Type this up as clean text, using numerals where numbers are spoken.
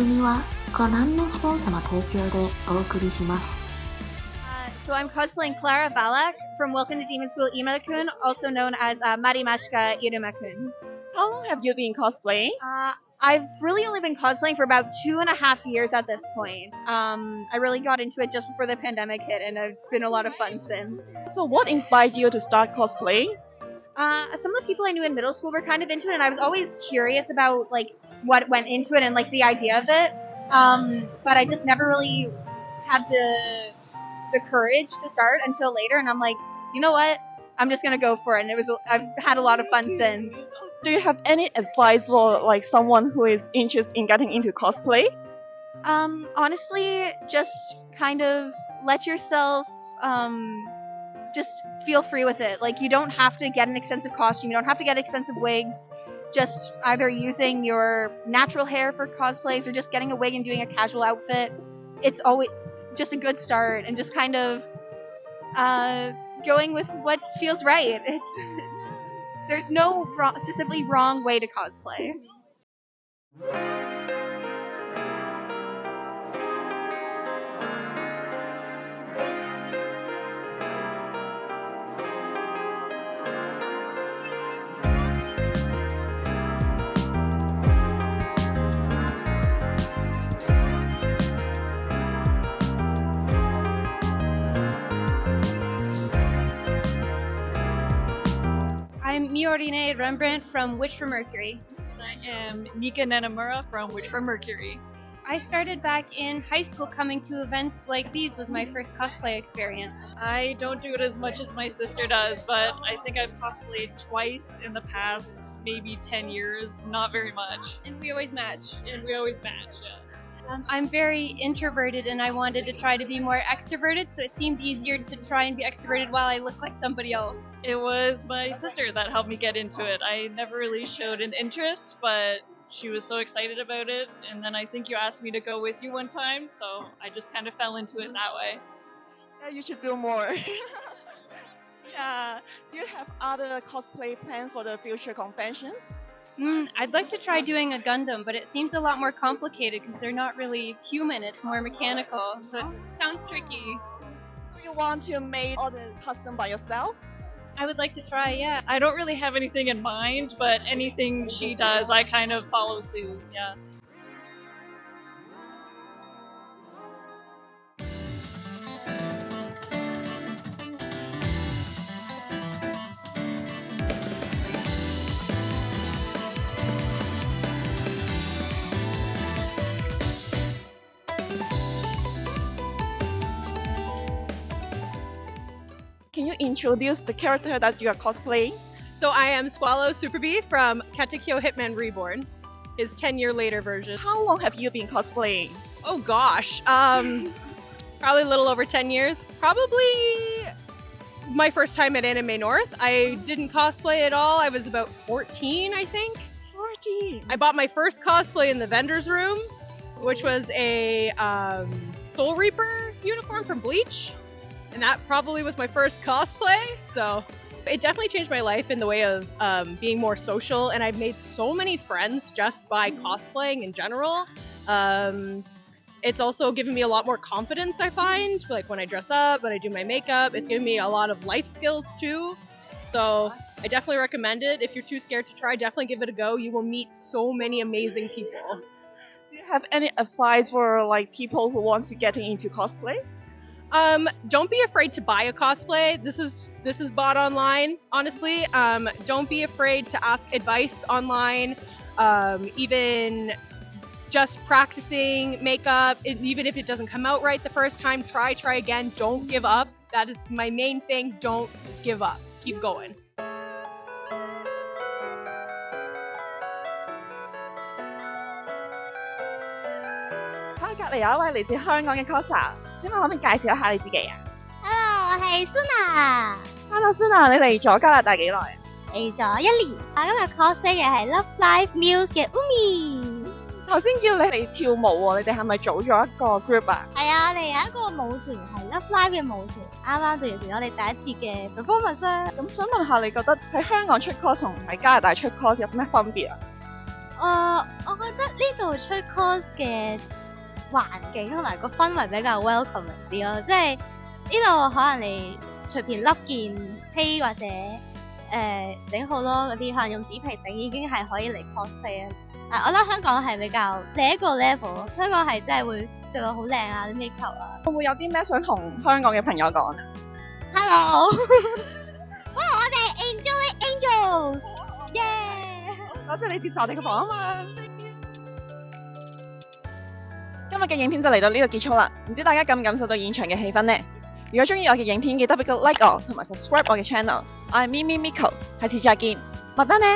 組はご覧のスポンサーの提供でお送りします。So I'm cosplaying Clara Balak from Welcome to Demon School Imada-kun, also known as Marimashika Iruma-kun. How long have you been cosplaying? I've really only been cosplaying for about 2.5 years at this point. I really got into it just before the pandemic hit, and it's been a lot of fun since. So what inspired you to start cosplaying? Some of the people I knew in middle school were kind of into it, and I was always curious about like what went into it and like the idea of it. But I just never really had the courage to start until later, and I'm like, you know what? I'm just gonna go for it, and I've had a lot of fun since. Do you have any advice for like someone who is interested in getting into cosplay? Honestly, just kind of let yourself just feel free with it. Like, you don't have to get an expensive costume, you don't have to get expensive wigs. Just either using your natural hair for cosplays or just getting a wig and doing a casual outfit. It's always just a good start, and just kind of going with what feels right. There's no specifically wrong way to cosplay. I'm Miorine Rembrandt from Witch from Mercury. I am Nika Nenamura from Witch from Mercury. I started back in high school. Coming to events like these was my first cosplay experience. I don't do it as much as my sister does, but I think I've cosplayed twice in the past maybe 10 years, not very much. And we always match. And we always match, yeah. I'm very introverted, and I wanted to try to be more extroverted, so it seemed easier to try and be extroverted while I look like somebody else. It was my sister that helped me get into it. I never really showed an interest, but she was so excited about it, and then I think you asked me to go with you one time, so I just kind of fell into it that way. Yeah, you should do more. Yeah. Do you have other cosplay plans for the future conventions? I'd like to try doing a Gundam, but it seems a lot more complicated because they're not really human, it's more mechanical, so it sounds tricky. Do you want to make all the custom by yourself? I would like to try, yeah. I don't really have anything in mind, but anything she does, I kind of follow suit, yeah. Can you introduce the character that you are cosplaying? So I am Squalo Super Bee from Katekyo Hitman Reborn, his 10-year later version. How long have you been cosplaying? Oh gosh, probably a little over 10 years. Probably my first time at Anime North. I didn't cosplay at all. I was about 14, I think. 14. I bought my first cosplay in the vendor's room, which was a Soul Reaper uniform from Bleach. And that probably was my first cosplay, so it definitely changed my life in the way of being more social, and I've made so many friends just by cosplaying in general. It's also given me a lot more confidence, I find, like when I dress up, when I do my makeup. It's given me a lot of life skills too, so I definitely recommend it. If you're too scared to try, definitely give it a go. You will meet so many amazing people. Do you have any advice for like people who want to get into cosplay? Don't be afraid to buy a cosplay. This is bought online, honestly. Don't be afraid to ask advice online. Even just practicing makeup, even if it doesn't come out right the first time, try again. Don't give up. That is my main thing. Don't give up. Keep going. 隔離有一位嚟自香港嘅 coser， 請問可唔可以介紹一下你自己啊 Hello， 我係 ？Hello，Suna， 你嚟咗加拿大幾耐啊？嚟咗1年。今日 cosplay 嘅係 Love Live Muse 嘅 Umi。頭先叫你嚟跳舞喎，你哋係咪組咗一個 group 啊？係啊，我哋有一個舞團係 Love Live 嘅舞團，啱啱就完成咗我哋第一次嘅 performance 啦。咁想問下你覺得喺香港出 cos 同喺加拿大出 cos 有咩分別啊？我覺得呢度出 cos 嘅環境同埋個氛圍比較 welcome 啲咯，即係呢度可能你隨便笠件披或者整好多嗰啲，可能用紙皮整已經係可以嚟 cosplay 啦。但我覺得香港係比較另一個 level 咯，香港係真係會做到好靚啊啲 make up 啊。會唔會有啲咩想同香港嘅朋友講啊？ Hello，哇！我哋 Enjoy Angels，耶！多謝你接受我哋嘅訪問。今日嘅影片就嚟到呢度結束啦，唔知大家感唔感受到現場嘅氣氛呢？如果中意我嘅影片，記得俾個 like 我，同埋 subscribe 我嘅 channel。我係咪咪 Miko，下次再見，麥丹呢。